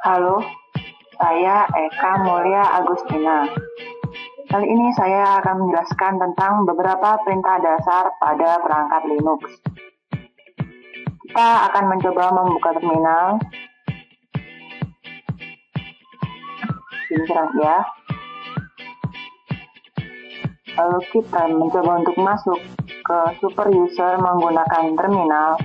Halo, saya Eka Mulia Agustina. Kali ini saya akan menjelaskan tentang beberapa perintah dasar pada perangkat Linux. Kita akan mencoba membuka terminal. Pintar ya. Lalu kita mencoba untuk masuk ke super user menggunakan terminal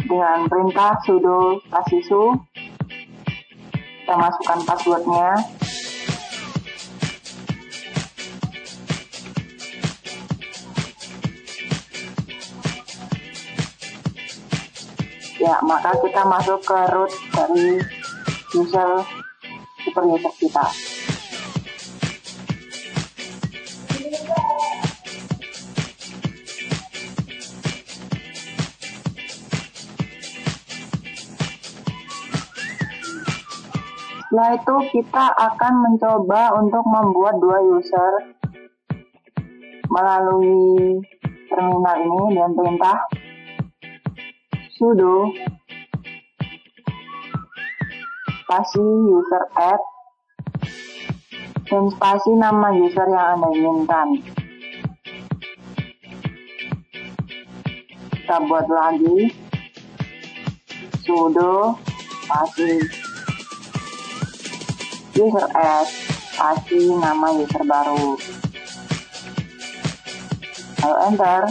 dengan perintah sudo su. Kita masukkan passwordnya. Ya, maka kita masuk ke root dari super user kita. Setelah itu kita akan mencoba untuk membuat dua user melalui terminal ini dengan perintah sudo spasi user add dan spasi nama user yang Anda inginkan. Kita buat lagi sudo spasi user add spasi nama user baru, lalu enter.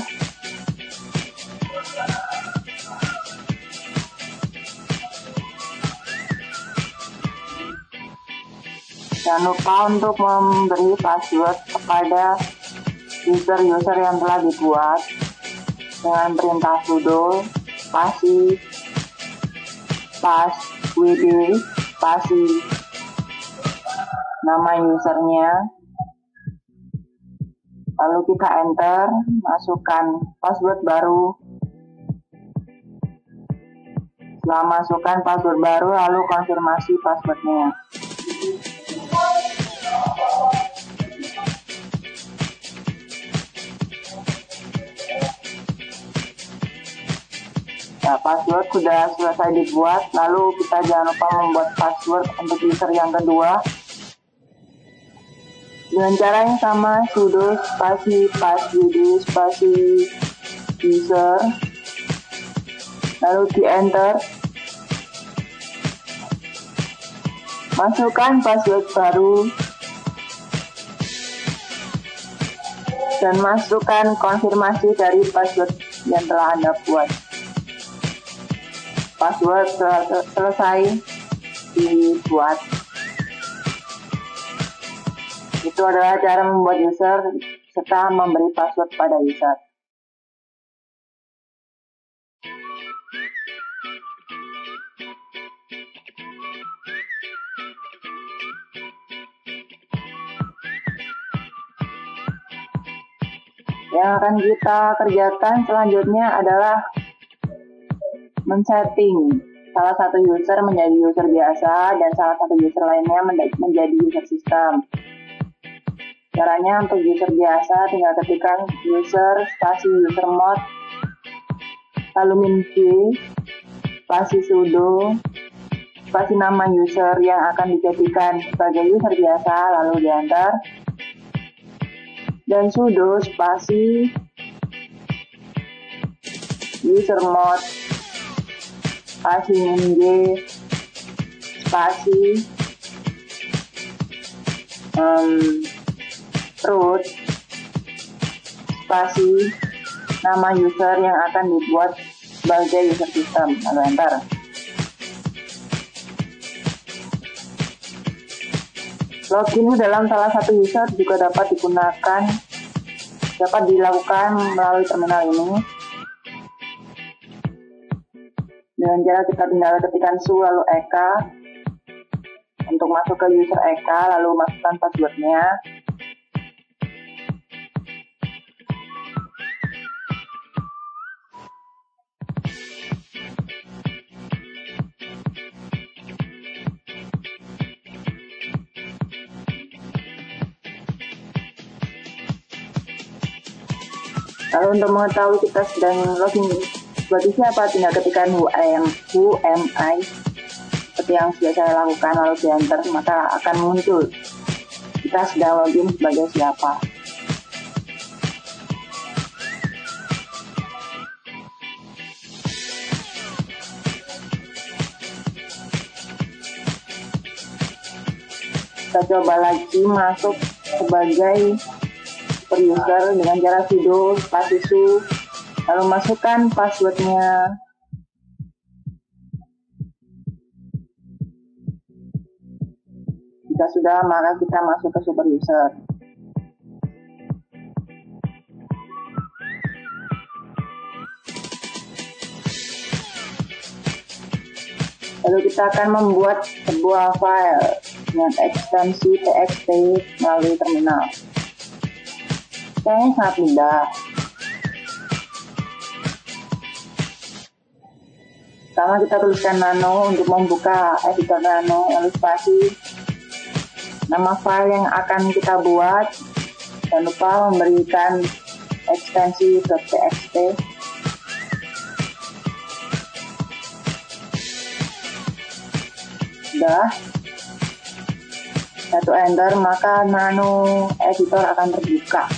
Jangan lupa untuk memberi password kepada user yang telah dibuat dengan perintah sudo spasi passwd spasi nama usernya, lalu kita enter, masukkan password baru. Setelah masukkan password baru, lalu konfirmasi passwordnya. Nah, password sudah selesai dibuat, lalu kita jangan lupa membuat password untuk user yang kedua dengan cara yang sama, sudo spasi passwd spasi user, lalu di enter. Masukkan password baru dan masukkan konfirmasi dari password yang telah Anda buat. Password selesai dibuat. Itu adalah cara membuat user serta memberi password pada user. Yang akan kita kerjakan selanjutnya adalah men-setting salah satu user menjadi user biasa dan salah satu user lainnya menjadi user sistem. Caranya untuk user biasa tinggal ketikkan user spasi user mode lalu -g spasi sudo spasi nama user yang akan dijadikan sebagai user biasa lalu di enter, dan sudo spasi user mode spasi -g spasi root spasi nama user yang akan dibuat sebagai user system, lalu enter. Login dalam salah satu user juga dapat dilakukan melalui terminal ini dengan cara kita tinggal ketikkan su lalu eka untuk masuk ke user eka, lalu masukkan passwordnya. Lalu untuk mengetahui kita sedang login Bagi siapa, tinggal ketikkan who am I seperti yang sudah saya lakukan, lalu di enter, maka akan muncul kita sedang login sebagai siapa. Kita coba lagi masuk sebagai super user dengan cara sudo space su, lalu masukkan passwordnya. Jika sudah, maka kita masuk ke super user. Lalu kita akan membuat sebuah file dengan ekstensi txt melalui terminal. Kayaknya sangat mudah. Pertama kita tuliskan nano untuk membuka editor nano, lalu spasi nama file yang akan kita buat. Jangan lupa memberikan ekstensi .txt. Sudah, satu enter, maka nano editor akan terbuka.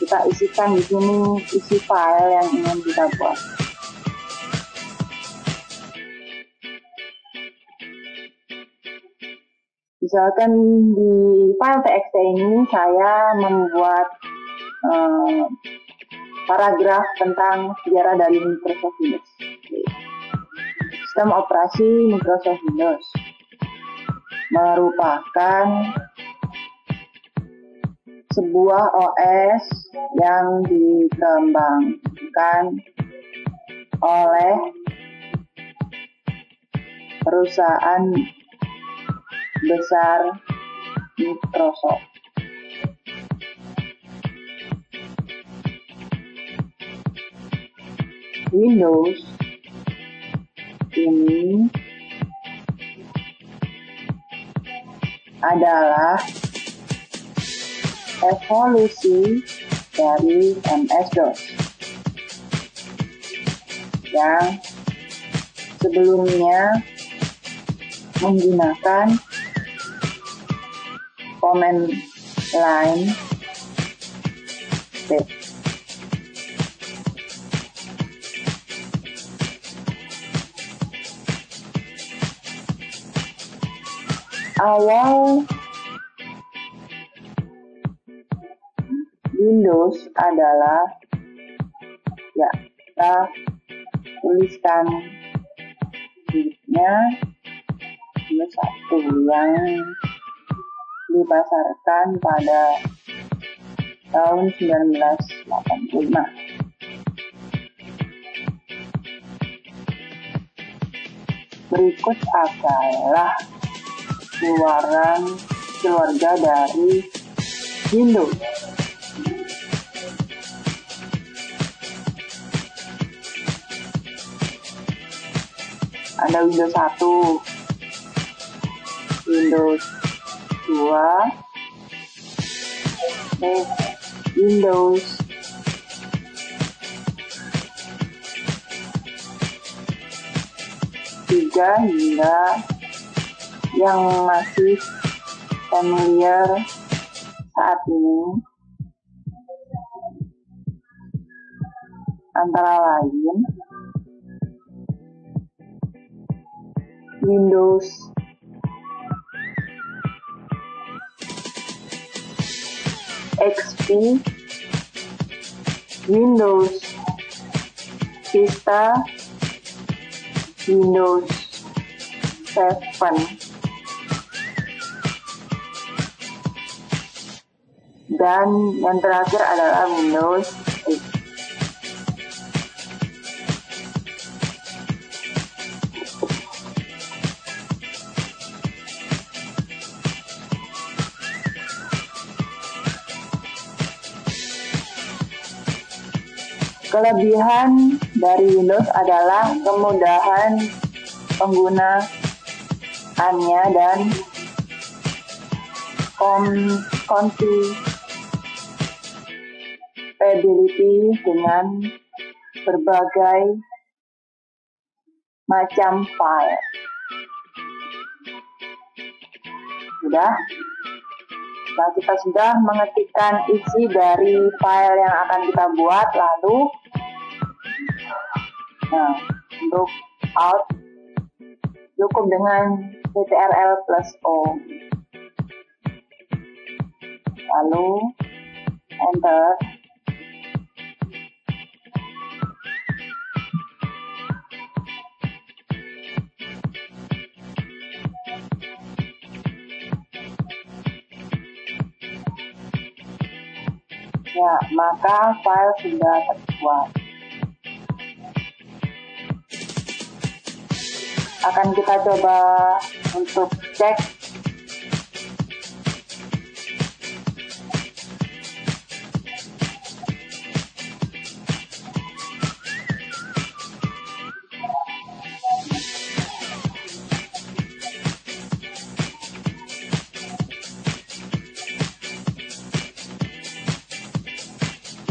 Kita isikan di sini isi file yang ingin kita buat. Misalkan di file txt ini saya membuat paragraf tentang sejarah dari Microsoft Windows. Sistem operasi Microsoft Windows merupakan sebuah OS yang dikembangkan oleh perusahaan besar Microsoft. Windows ini adalah evolusi dari MS-DOS yang sebelumnya menggunakan command line C. Awal Windows adalah, ya, kita tuliskan nya Windows 1 yang dipasarkan pada tahun 1985. Berikut adalah keluarga dari Windows. Ada Windows 1, Windows 2, Windows 3 hingga yang masih familiar saat ini antara lain Windows XP, Windows Vista, Windows 7, dan yang terakhir adalah Windows 8. Kelebihan dari Windows adalah kemudahan penggunaannya dan compatibility dengan berbagai macam file. Sudah? Nah, kita sudah mengetikkan isi dari file yang akan kita buat, lalu untuk out cukup dengan ctrl+o, lalu enter. Ya, maka file sudah terbuat. Akan kita coba untuk cek.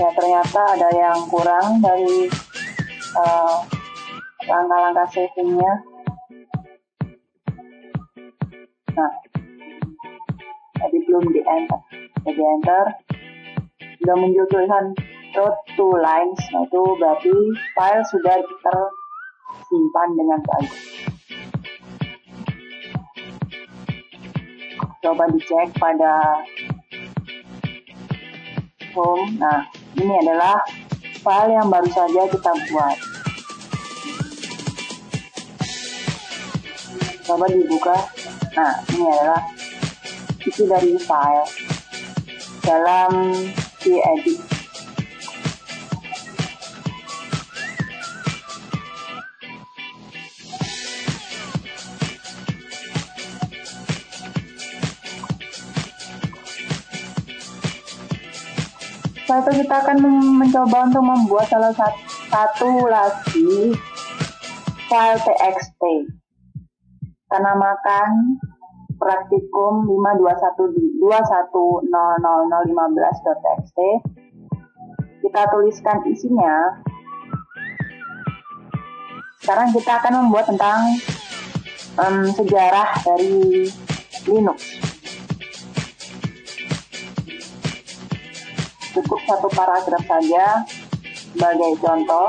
Ya, ternyata ada yang kurang dari langkah-langkah savingnya. Nah, tadi belum di enter. Jadi enter, sudah muncul tulisan wrote to lines. Nah, itu berarti file sudah tersimpan dengan baik. Coba dicek pada home. Nah, ini adalah file yang baru saja kita buat. Coba dibuka. Nah, ini adalah isi dari file dalam edit. Setelah itu kita akan mencoba untuk membuat salah satu lagi file txt. Kita namakan praktikum 521.21.000.15.txt. Kita tuliskan isinya. Sekarang kita akan membuat tentang sejarah dari Linux. Cukup satu paragraf saja sebagai contoh.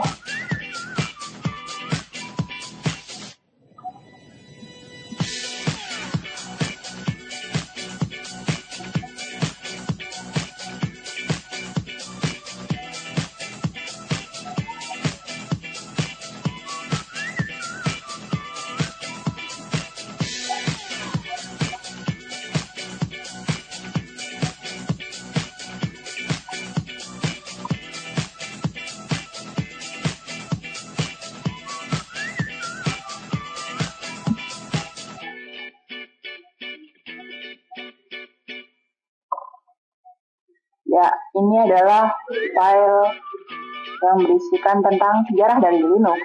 Ya, ini adalah file yang berisikan tentang sejarah dari Linux.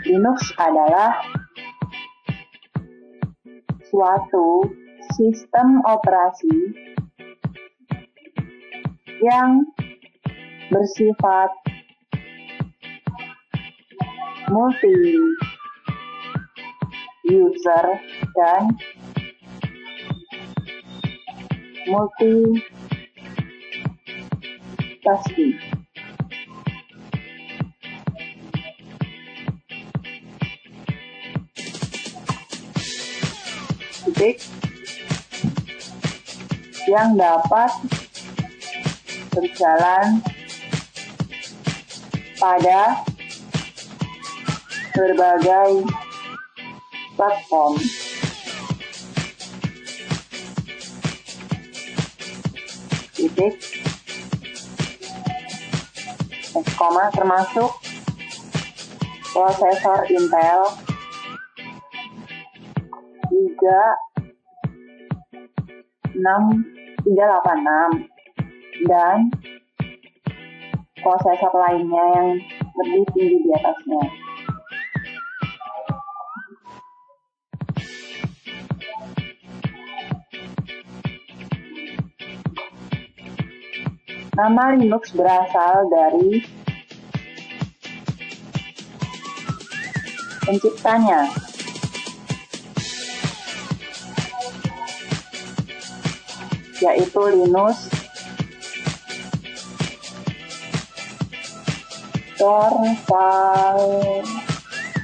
Linux adalah suatu sistem operasi yang bersifat multi user dan multitasking. Yang dapat berjalan pada berbagai platform. Termasuk prosesor Intel 386 dan prosesor lainnya yang lebih tinggi di atasnya. Nama Linux berasal dari penciptanya, yaitu Linus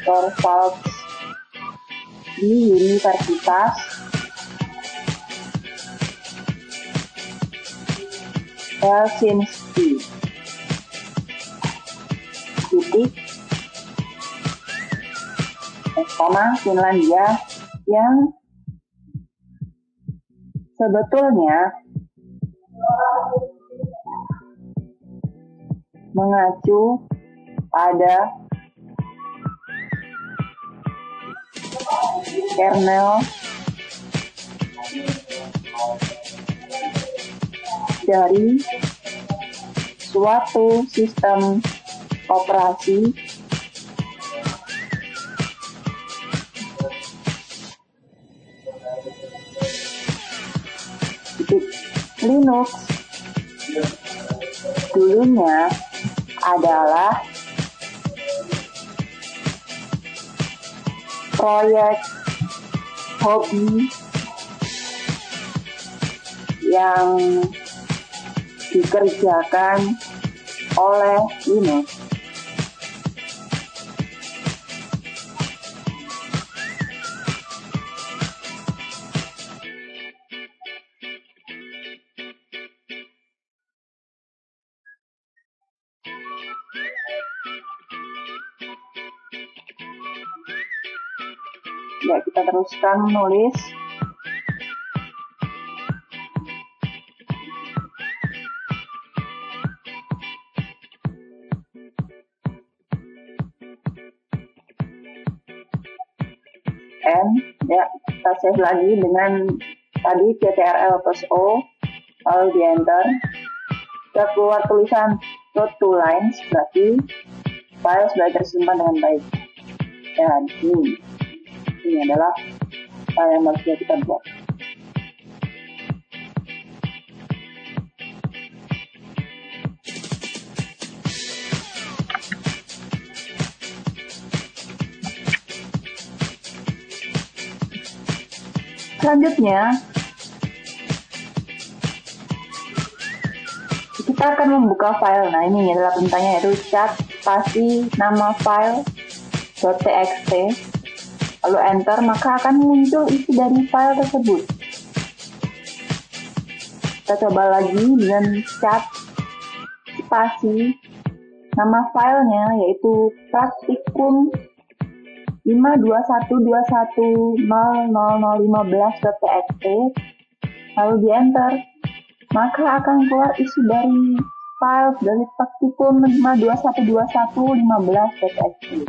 Torvalds di Universitas Helsinki, Finlandia, yang sebetulnya mengacu pada kernel dari suatu sistem operasi Linux. Dulunya adalah proyek hobi yang dikerjakan oleh Linux. Ya, kita teruskan menulis. Ya, kita save lagi dengan tadi ctrl+o, lalu di enter. Kita keluar tulisan load to lines, berarti file sudah tersimpan dengan baik. Dan ini adalah file yang harus kita buat. Selanjutnya, kita akan membuka file. Nah, ini adalah perintahnya, yaitu cat spasi nama file .txt, lalu enter, maka akan muncul isi dari file tersebut. Kita coba lagi dengan cat spasi nama filenya, yaitu praktikum 52121000015.txt, lalu di enter, maka akan keluar isi dari file dari praktikum 5212115.txt.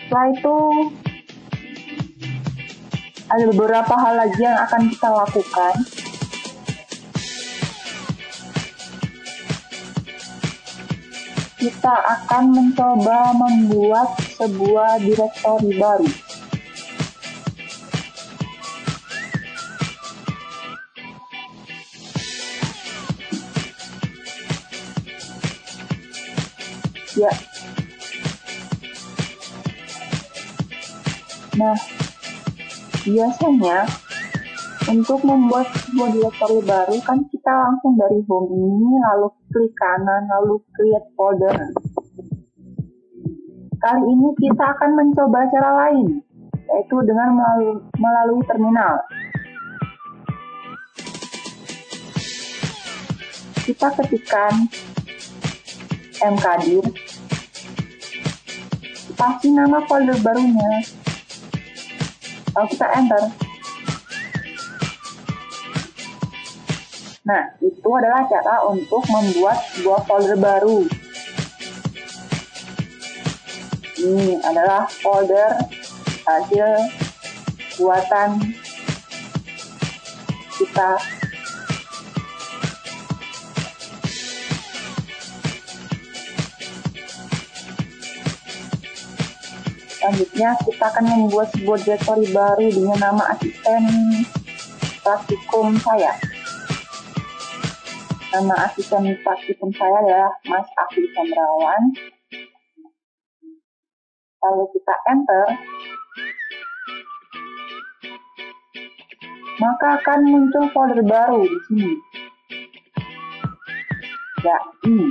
Setelah itu ada beberapa hal lagi yang akan kita lakukan. Kita akan mencoba membuat sebuah direktori baru. Ya. Nah, biasanya untuk membuat sebuah direktori baru kan kita langsung dari home ini, lalu klik kanan, lalu create folder. Kali ini kita akan mencoba cara lain, yaitu dengan melalui terminal. Kita ketikkan mkdir, pasti nama folder barunya, lalu kita enter. Nah, itu adalah cara untuk membuat sebuah folder baru. Ini adalah folder hasil buatan kita. Selanjutnya kita akan membuat sebuah direktori baru dengan nama asisten praktikum saya. Nama asisten praktikum saya adalah Mas Afif Hendrawan. Lalu kita enter, maka akan muncul folder baru di sini. Ya, ini.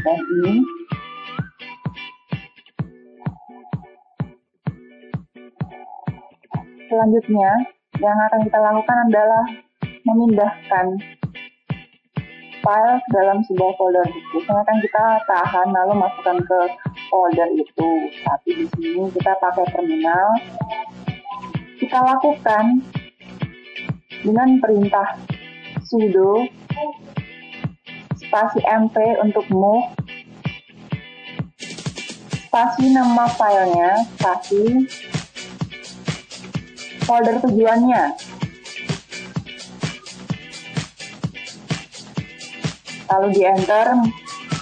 Dan ini. Selanjutnya, yang akan kita lakukan adalah memindahkan file dalam sebuah folder. Biasanya akan kita tahan lalu masukkan ke folder itu. Tapi di sini kita pakai terminal. Kita lakukan dengan perintah sudo spasi mp untuk move, spasi nama filenya, spasi folder tujuannya. Lalu di enter,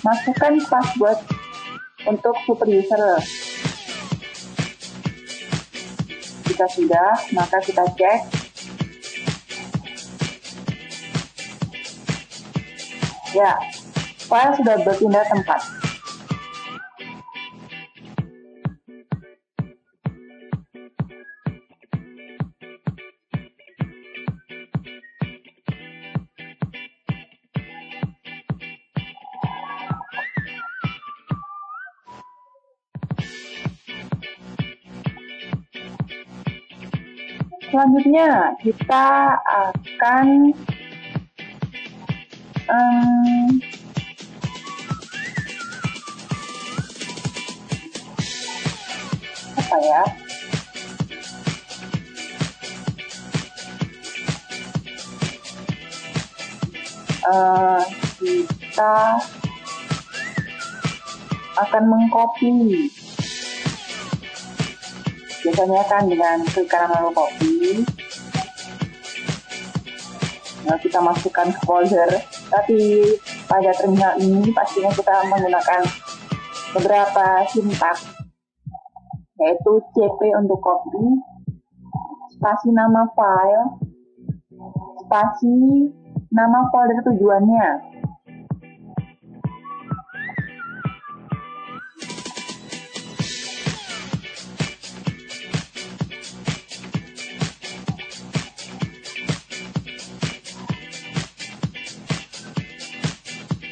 masukkan password untuk super user. Jika sudah, maka kita cek. Ya, file sudah berpindah tempat. Selanjutnya, kita akan apa ya? Kita akan mengcopy. Biasanya kan dengan klik kanan lalu copy. Nah, kita masukkan ke folder. Tapi pada terminal ini pastinya kita menggunakan beberapa sintaks, yaitu cp untuk copy, spasi nama file, spasi nama folder tujuannya.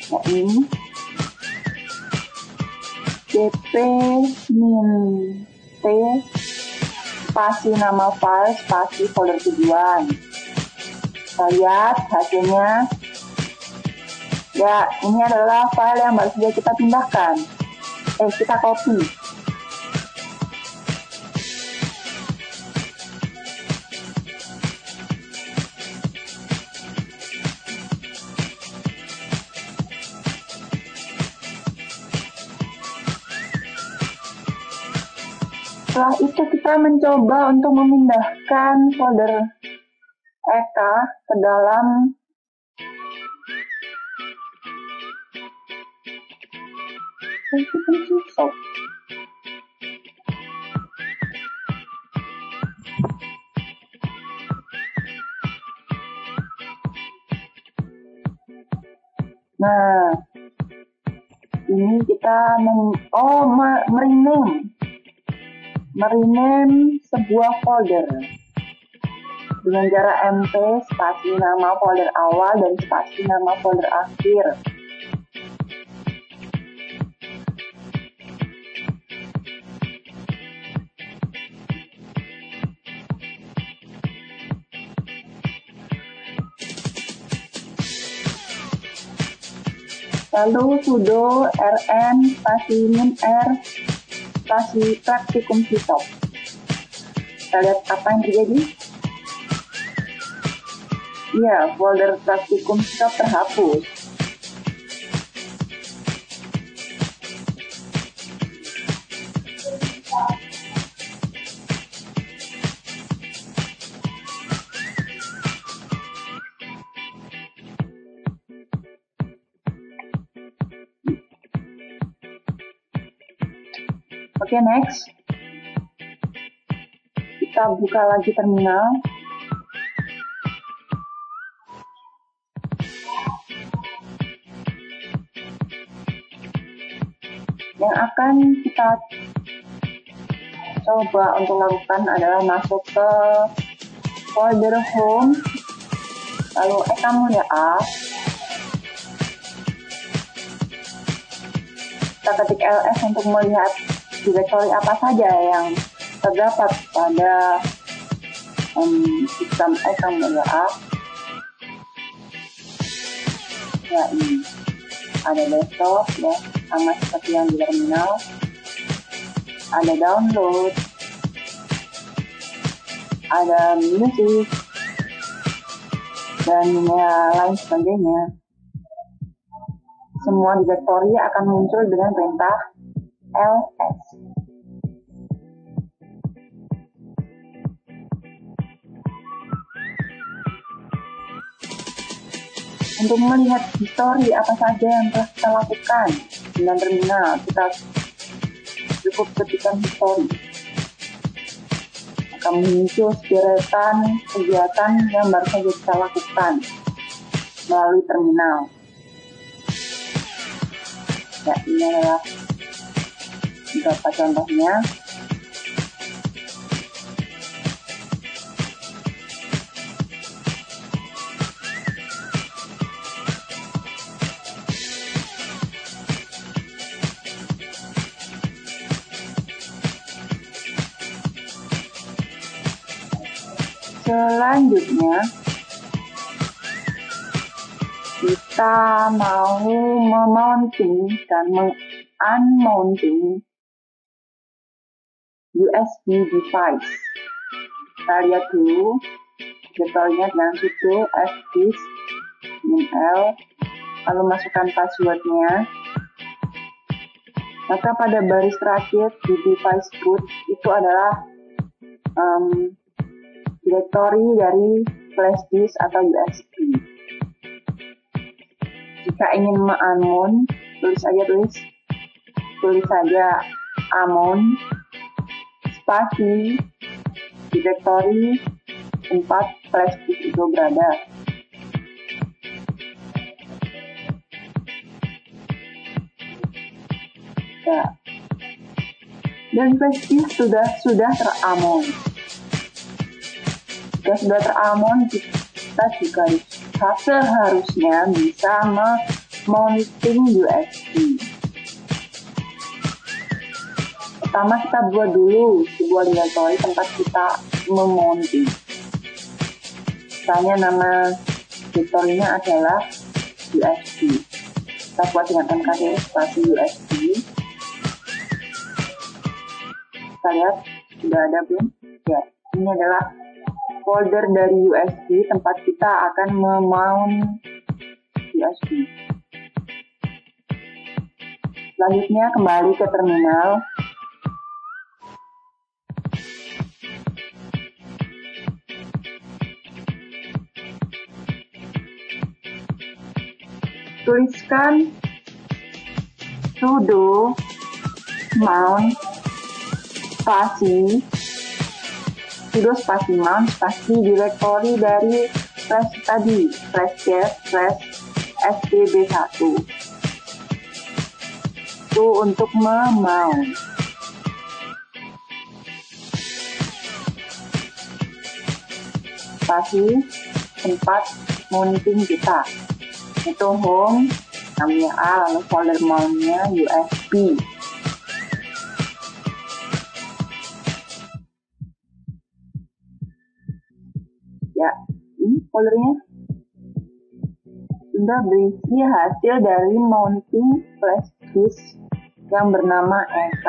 Nah, ini cp min t spasi nama file spasi folder tujuan. Kita lihat hasilnya. Ya, ini adalah file yang baru saja kita pindahkan. Kita copy. Setelah itu kita mencoba untuk memindahkan folder EKA ke dalam Shop. Nah, ini kita merename sebuah folder dengan cara mp spasi nama folder awal dan spasi nama folder akhir. Lalu sudo rn spasi min r spasi praktikum stop. Kita lihat apa yang terjadi. Ya, folder praktikum stop terhapus. Oke, next. Kita kita buka lagi terminal. Yang akan kita coba untuk lakukan adalah masuk ke folder home, lalu mulia A. Kita ketik ls untuk melihat direktori apa saja yang terdapat pada sistem mulia A. Ya, ini ada desktop ya, sama seperti yang di terminal. Ada download, ada music, dan ya lain sebagainya. Semua direktori akan muncul dengan perintah ls. Untuk melihat histori apa saja yang telah kita lakukan dengan terminal, kita cukup ketikkan histori. Akan muncul deretan kegiatan yang baru saja kita lakukan melalui terminal. Ya, ini adalah beberapa contohnya. Selanjutnya, kita mau memounting dan unmounting USB device. Kita lihat dulu direktorinya dengan sudo fdisk -l, lalu masukkan passwordnya. Maka pada baris terakhir di device boot itu adalah direktori dari flash disk atau USB. Jika ingin me-unmount, tulis saja unmount spasi direktori tempat flash disk itu berada. Ya. Dan flash disk sudah ter-unmount. Jika sudah ter-unmount, kita juga seharusnya bisa memounting USB. Pertama kita buat dulu sebuah direktori tempat kita memounting. Misalnya nama direktorinya adalah USB. Kita buat dengan mkd spasi USB. Kita lihat sudah ada belum? Ya, ini adalah folder dari USB tempat kita akan memount USB. Selanjutnya kembali ke terminal. Tuliskan sudo mount spasi mount spasi direktori dari flash tadi, flash sdb1 itu untuk memount. Spasi tempat mounting kita itu home namanya A, lalu folder mountnya USB. Ya, ini foldernya sudah berisi hasil dari mounting flash disk yang bernama EK.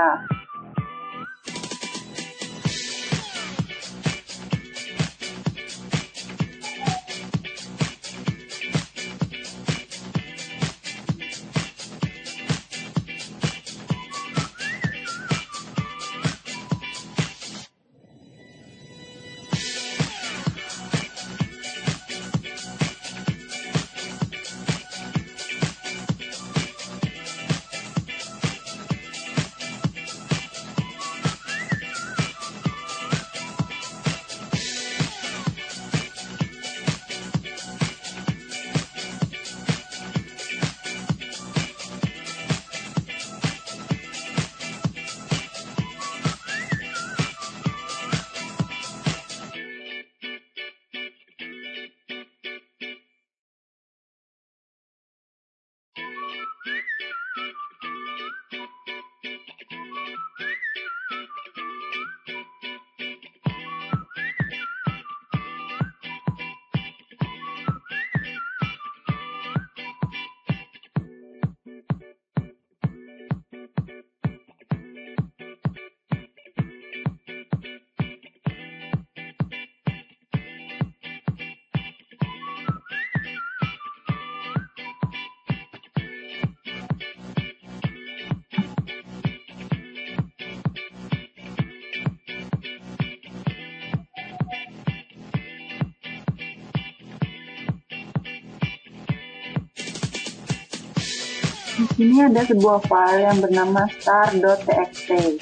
Di sini ada sebuah file yang bernama star.txt.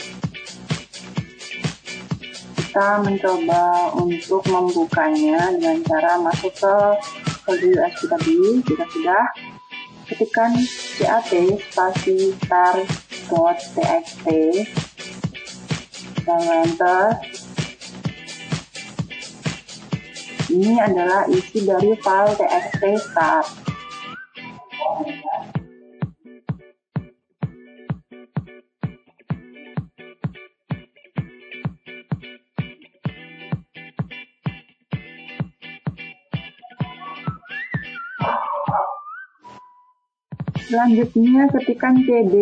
Kita mencoba untuk membukanya dengan cara masuk ke folder USB tadi. Jika sudah, ketikkan cat spasi star.txt dan enter. Ini adalah isi dari file txt star. Selanjutnya ketikkan cd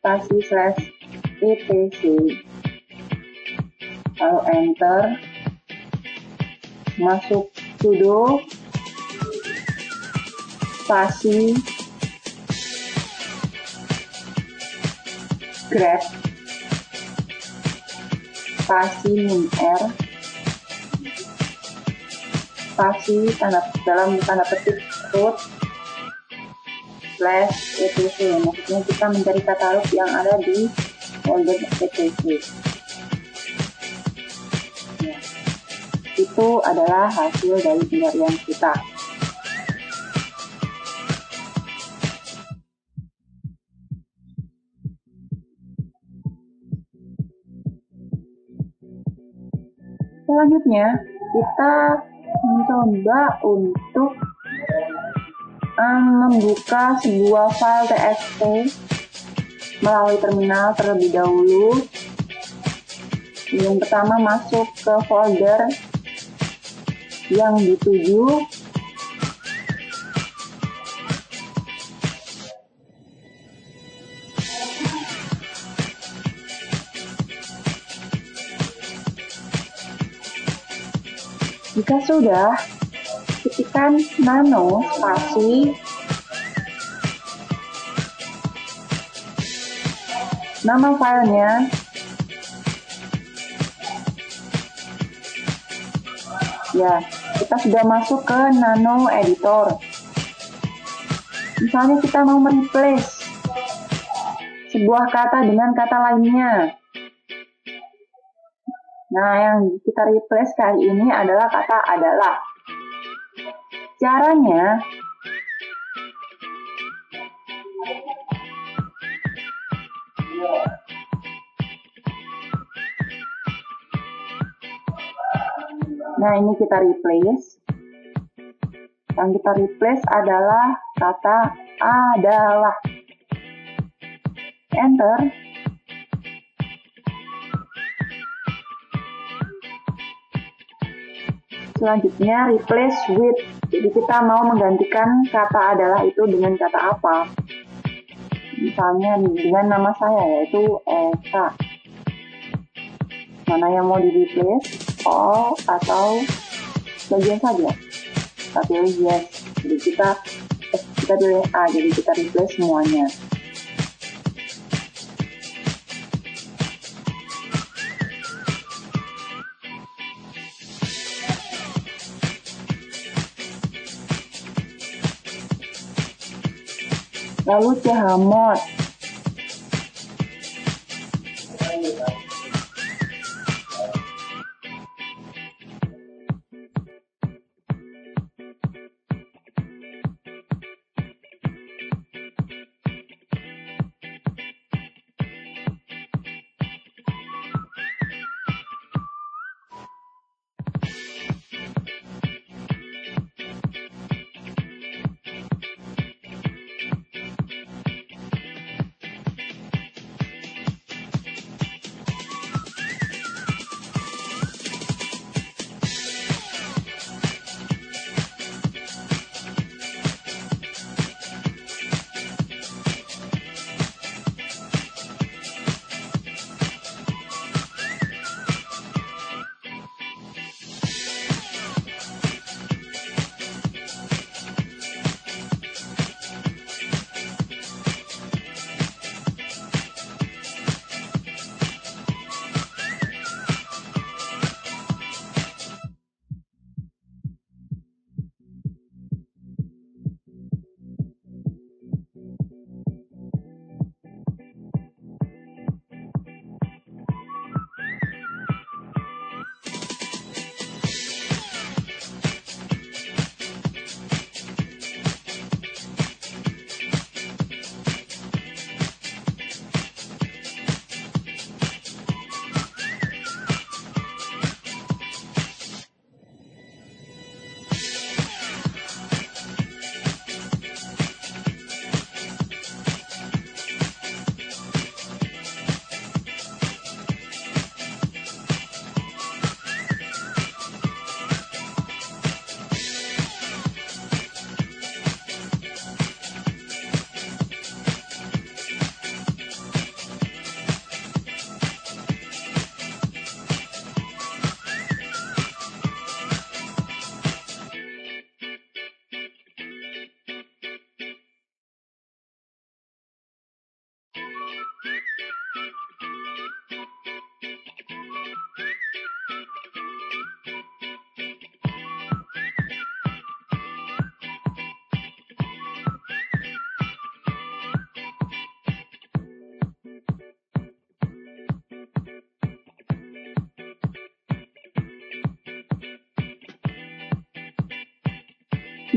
spasi /etc, lalu enter, masuk sudo spasi grep spasi -r spasi dalam tanda petik root /etc. Maksudnya kita mencari katalog yang ada di folder etc. Ya, itu adalah hasil dari pencarian kita. Selanjutnya kita mencoba untuk membuka sebuah file txt melalui terminal terlebih dahulu. Yang pertama, masuk ke folder yang dituju. Jika sudah, ketikkan nano spasi nama filenya, ya, kita sudah masuk ke nano editor. Misalnya kita mau mereplace sebuah kata dengan kata lainnya. Nah, yang kita replace kali ini adalah kata adalah. Caranya, nah ini kita replace. Yang kita replace adalah kata adalah. Enter. Selanjutnya replace with. Jadi kita mau menggantikan kata adalah itu dengan kata apa? Misalnya dengan nama saya, yaitu Eka. Mana yang mau di replace? All atau bagian saja? Kita pilih yes. Jadi kita pilih A. Jadi kita replace semuanya. Lalu chmod.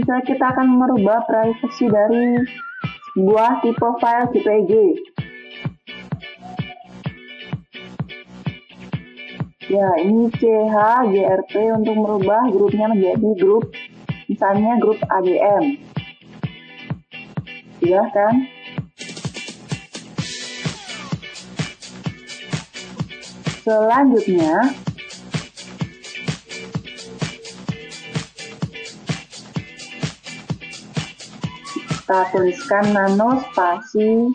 Jika kita akan merubah privasi dari sebuah tipe file JPG. Ya, ini CHGRP untuk merubah grupnya menjadi grup, misalnya grup ADM. Ya kan? Selanjutnya, kita tuliskan nano spasi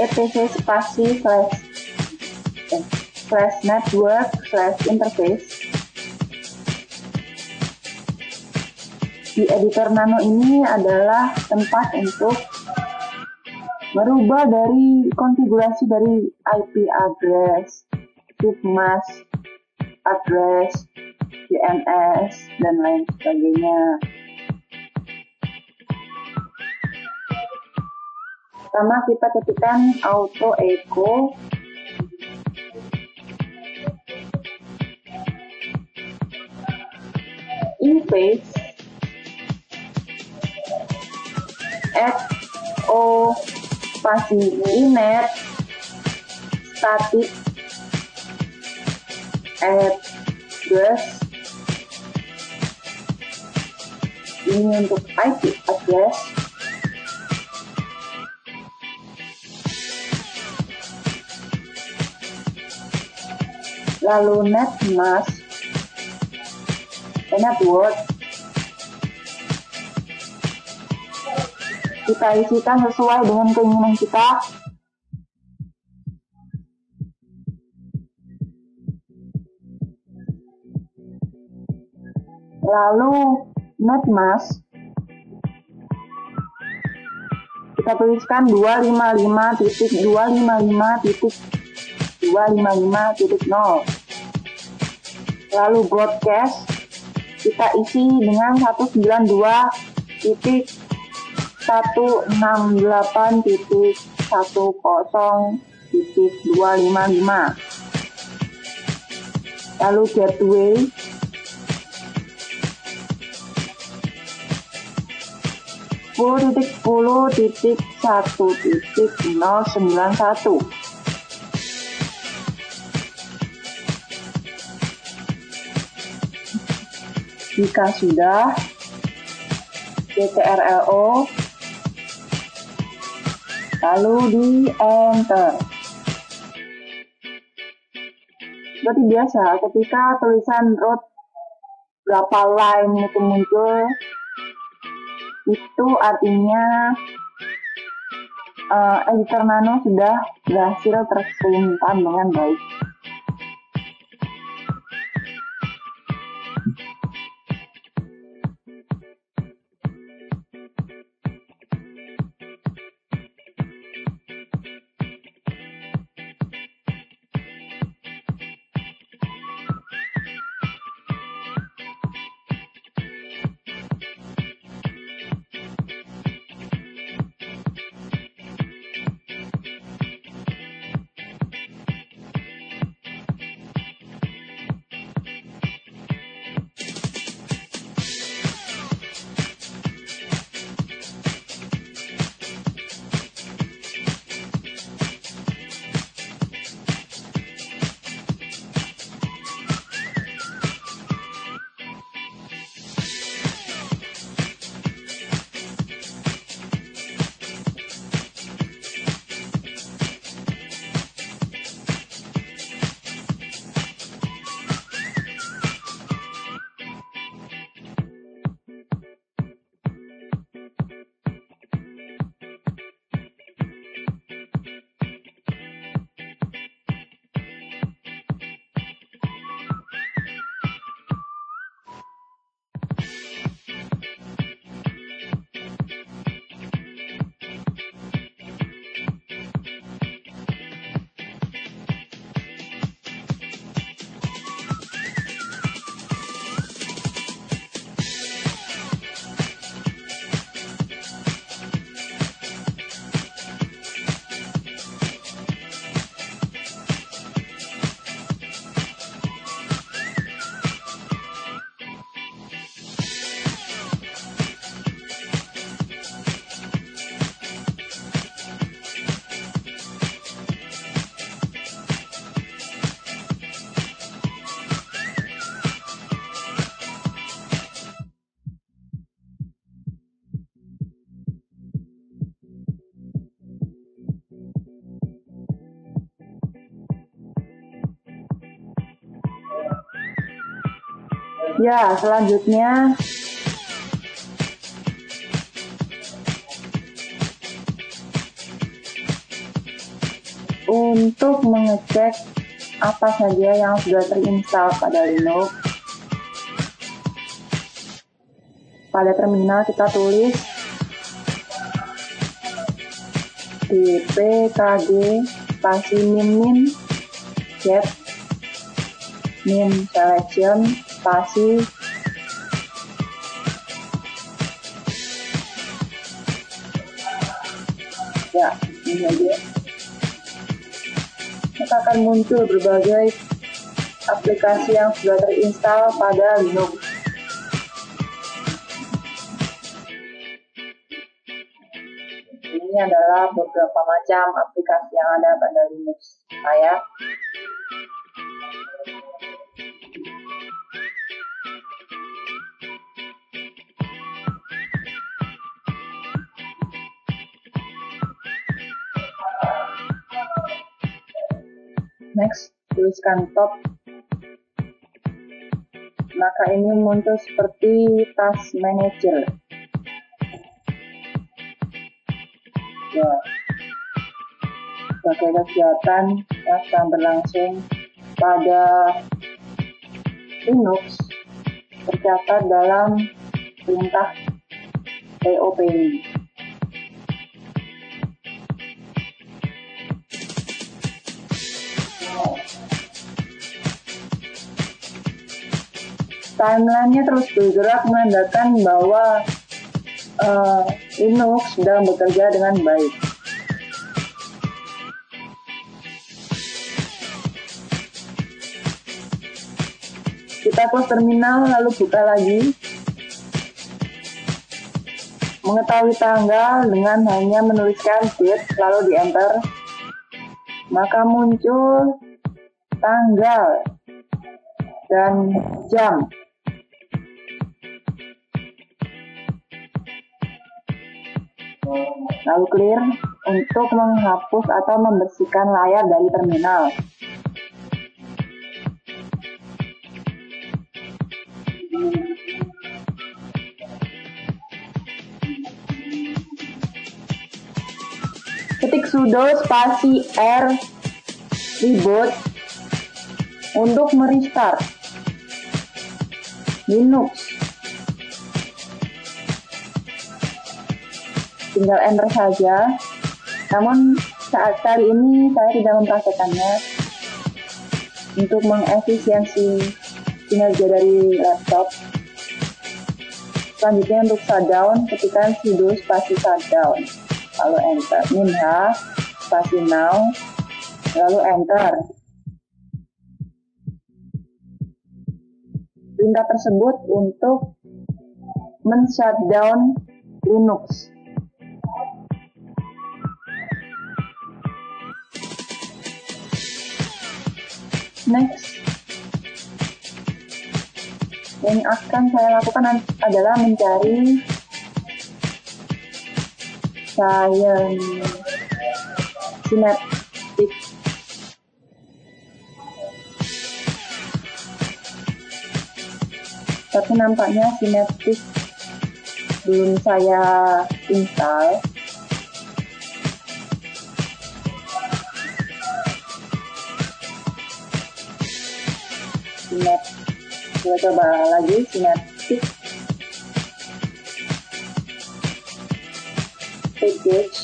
etc spasi network interface. Di editor nano ini adalah tempat untuk merubah dari konfigurasi dari IP address, mask address, DNS, dan lain sebagainya. Pertama kita ketikkan auto echo interface o spasi inet static address. Ini untuk IP address. Lalu netmask network kita isikan sesuai dengan keinginan kita. Lalu netmask kita tuliskan 255.255.255.0. Lalu broadcast kita isi dengan 192.168.10.255. Lalu gateway (10.10.1.091). Jika sudah, ctrl-o, lalu di enter. Seperti biasa, ketika tulisan root berapa line itu muncul, itu artinya editor nano sudah berhasil tersimpan dengan baik. Ya, selanjutnya untuk mengecek apa saja yang sudah terinstall pada Linux, pada terminal kita tulis dpkg spasi min get min selection spasi ya, ini aja. Maka akan muncul berbagai aplikasi yang sudah terinstall pada Linux. Ini adalah beberapa macam aplikasi yang ada pada Linux saya. Next, tuliskan top. Maka ini muncul seperti task manager. Ya, sebagai kegiatan yang sedang berlangsung pada Linux tercatat dalam perintah top ini. Timeline-nya terus bergerak menandakan bahwa Linux sedang bekerja dengan baik. Kita close terminal lalu buka lagi. Mengetahui tanggal dengan hanya menuliskan date lalu di enter, maka muncul tanggal dan jam. Lalu clear untuk menghapus atau membersihkan layar dari terminal. Ketik sudo spasi R reboot untuk merestart Linux. Tinggal enter saja. Namun saat kali ini saya tidak mempraktekannya untuk mengefisiensi kinerja dari laptop. Selanjutnya untuk shutdown, ketikkan sudo spasi shutdown, lalu enter, minha spasi now, lalu enter. Perintah tersebut untuk men-shutdown Linux. Next, yang akan saya lakukan adalah mencari Synaptic. Tapi nampaknya Synaptic belum saya install. Kita coba lagi Synaptic package.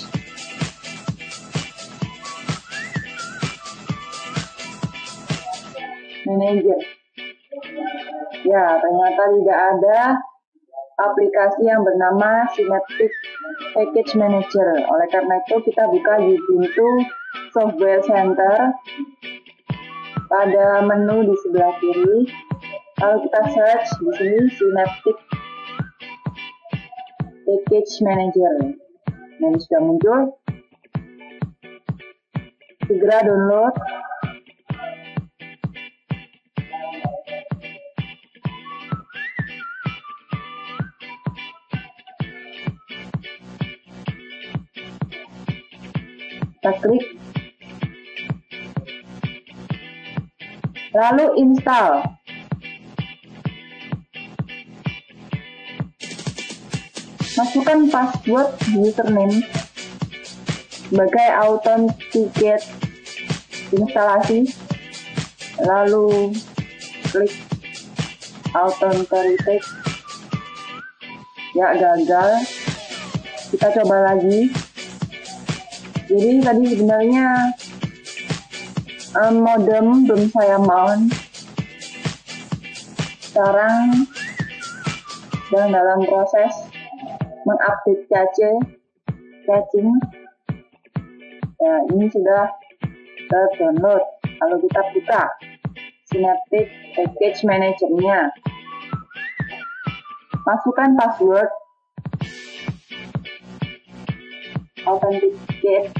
Manager. Ya, ternyata tidak ada aplikasi yang bernama Synaptic Package Manager. Oleh karena itu kita buka Ubuntu Software Center pada menu di sebelah kiri. Lalu kita search di sini Synaptic Package Manager. Nah, ini sudah muncul. Segera download. Kita klik. Lalu install. Masukkan password username sebagai authenticate instalasi, lalu klik authenticate. Ya, gagal. Kita coba lagi. Jadi tadi sebenarnya modem belum saya mount. Sekarang dalam proses mengupdate caching. Ya, ini sudah terdownload. Lalu kita buka Synaptic Package Manager-nya. Masukkan password authenticate.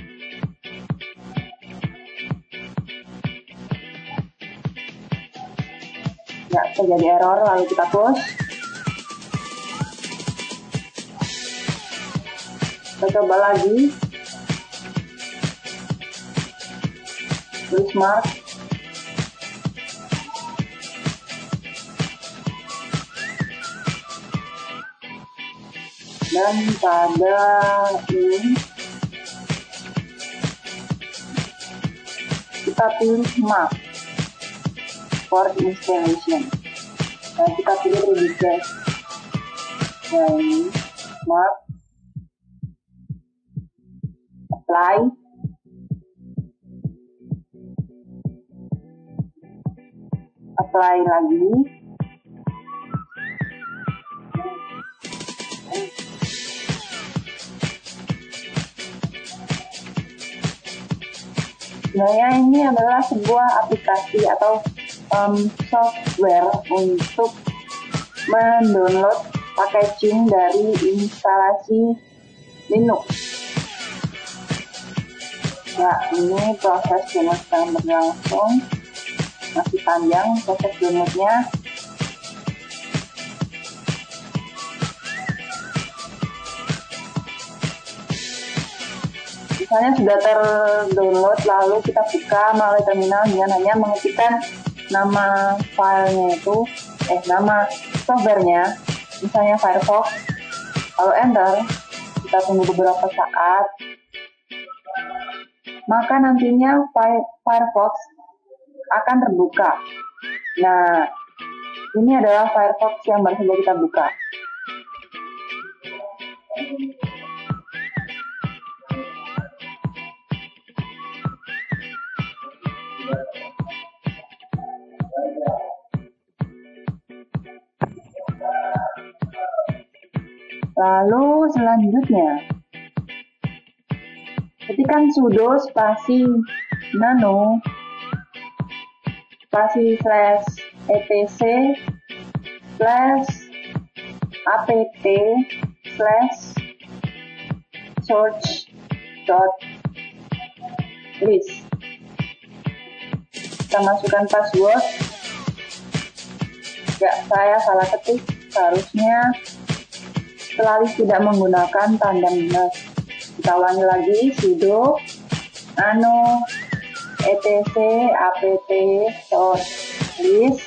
Ya, terjadi error, lalu kita close. Kita coba lagi. Tulis mark. Dan pada ini kita pilih mark for installation. Dan kita pilih register. Dan mark, apply. Apply lagi. Sebenarnya ini adalah sebuah aplikasi atau software untuk mendownload packaging dari instalasi Linux. Ya, ini proses download sedang berlangsung. Masih panjang proses downloadnya. Misalnya sudah terdownload, lalu kita buka melalui terminal dengan hanya mengetikkan nama filenya itu, nama softwarenya, misalnya Firefox. Lalu enter, kita tunggu beberapa saat. Maka nantinya Firefox akan terbuka. Nah, ini adalah Firefox yang baru saja kita buka. Lalu selanjutnya, ketikkan sudo spasi nano spasi /etc /apt/search.list. Kita masukkan password. Ya, saya salah ketik. Seharusnya setelah tidak menggunakan tanda minus. Kita ulangi lagi, sudo nano etc apt/list.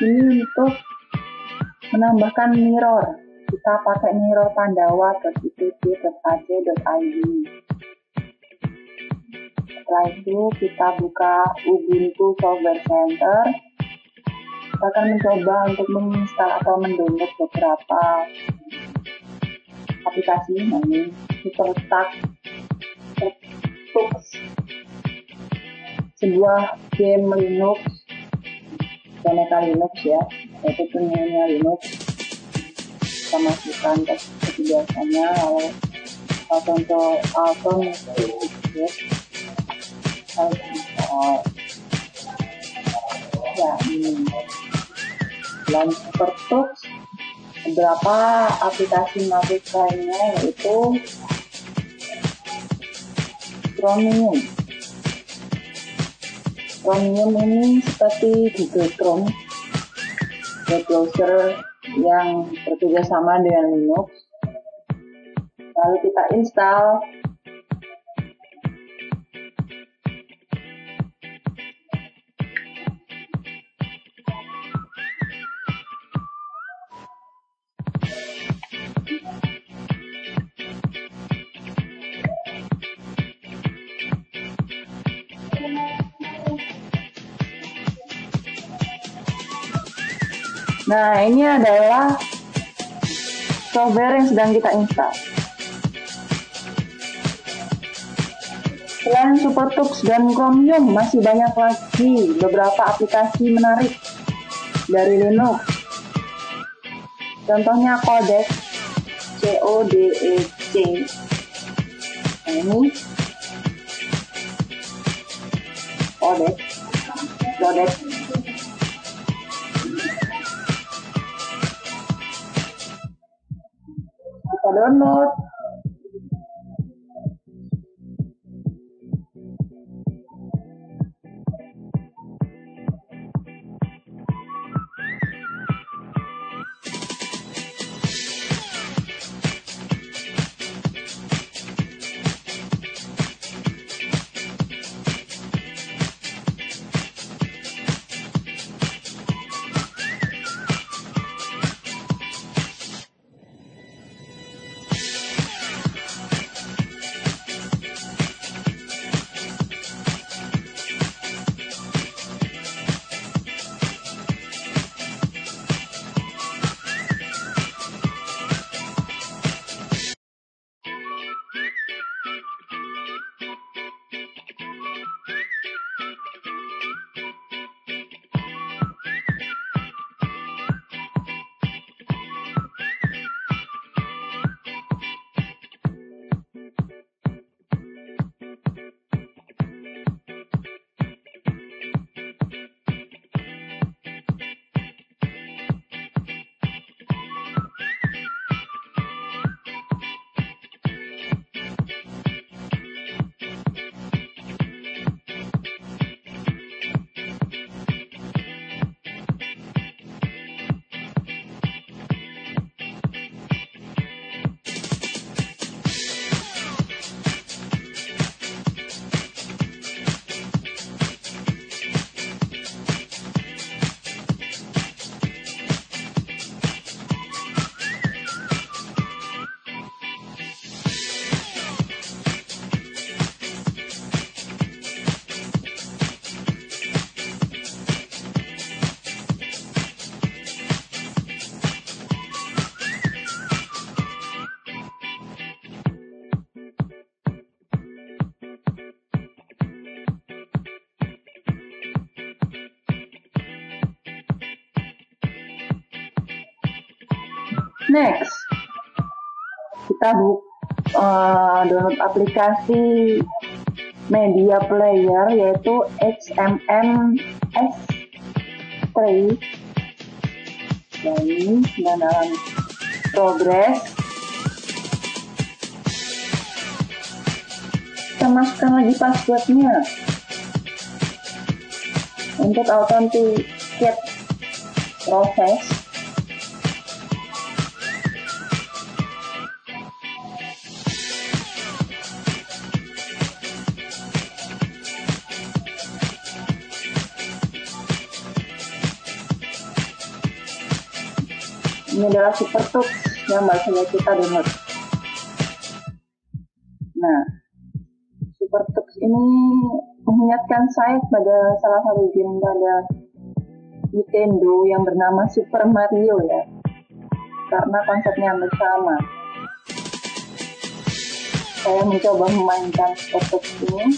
Ini untuk menambahkan mirror, kita pakai mirror pandawa.itb.ac.id. Setelah itu kita buka Ubuntu Software Center. Kita akan mencoba untuk menginstal atau mendownload beberapa aplikasi. Ini SuperTux, sebuah game Linux, boneka Linux ya, yaitu penyanyi Linux. Kita masukkan teks seperti biasanya, lalu contoh ya, ini dan SuperTux beberapa aplikasi Mavic lainnya, yaitu Chromium. Chromium ini seperti Google Chrome, web browser yang bekerja sama dengan Linux. Lalu kita install. Nah, ini adalah software yang sedang kita install. Selain SuperTux dan Chromium, masih banyak lagi beberapa aplikasi menarik dari Linux. Contohnya Codex, CODEC. Nah, ini Codex. Kita download. Next, kita download aplikasi media player, yaitu HMMS3. Dan ini sedang dalam progress. Kita masukkan lagi passwordnya untuk authenticate proses. Ini adalah SuperTux yang baru saja kita download. Nah, SuperTux ini mengingatkan saya pada salah satu game pada Nintendo yang bernama Super Mario ya, karena konsepnya hampir sama. Saya mencoba memainkan SuperTux ini.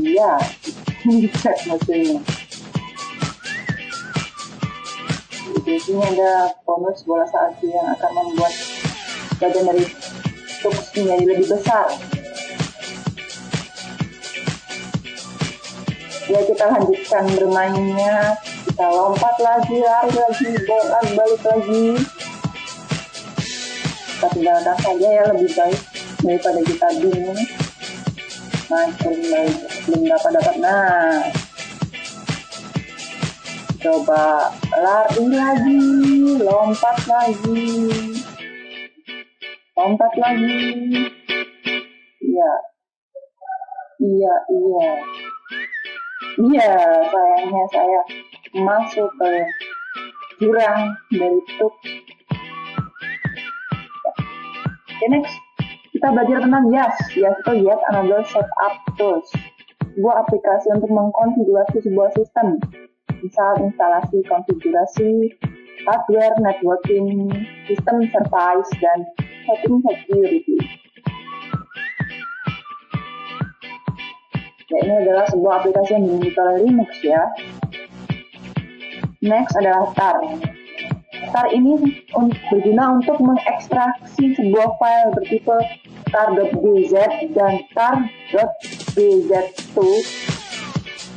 Iya, cek mesinnya. Di sini ada bonus bola salju yang akan membuat badan dari Tux menjadi lebih besar. Ya, kita lanjutkan bermainnya. Kita lompat lagi, lari lagi, balik lagi. Kita tinggalkan saja ya, lebih baik daripada kita bingung. Nah, belum dapat. Nah, coba lari lagi, lompat lagi. Iya, sayangnya saya masuk ke jurang dari Tux. Oke, next. Kita belajar tentang YAS itu Yet Another Setup Tools, sebuah aplikasi untuk mengkonfigurasi sebuah sistem, misal instalasi konfigurasi, hardware, networking, sistem service, dan setting security. Ya, ini adalah sebuah aplikasi yang dimiliki oleh Linux ya. Next adalah tar. Tar ini berguna untuk mengekstraksi sebuah file bertipe tar.bz dan tar.bz2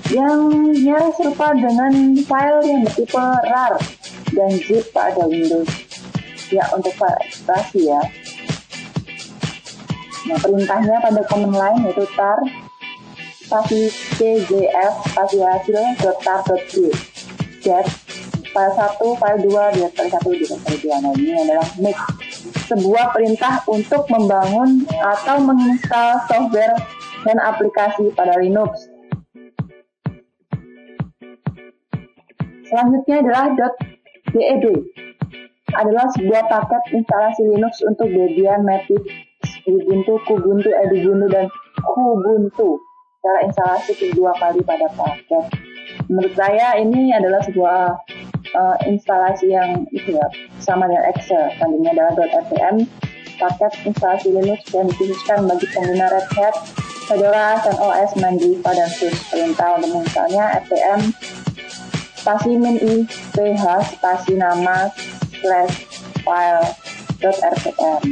yang nyaris serupa dengan file yang bertipe rar dan zip pada Windows. Ya, untuk file ekstraksi ya. Nah, perintahnya pada command line yaitu tar spasi cgf spasi hasil .tar.bz, file 1, file 2, directory 1, directory 2. Nah, ini adalah make, sebuah perintah untuk membangun atau menginstal software dan aplikasi pada Linux. Selanjutnya adalah .deb, adalah sebuah paket instalasi Linux untuk Debian, Matic, Ubuntu, Kubuntu, Edubuntu, dan Kubuntu. Cara instalasi kedua kali pada paket. Menurut saya ini adalah sebuah instalasi yang sama dengan Excel. Tadinya adalah .rtm, paket instalasi Linux yang dikhususkan bagi pengguna Red Hat, Fedora, CentOS, Mandriva, dan SUS. Perintah untuk menginstalnya rtm spasi -i ph spasi nama /file.rtm.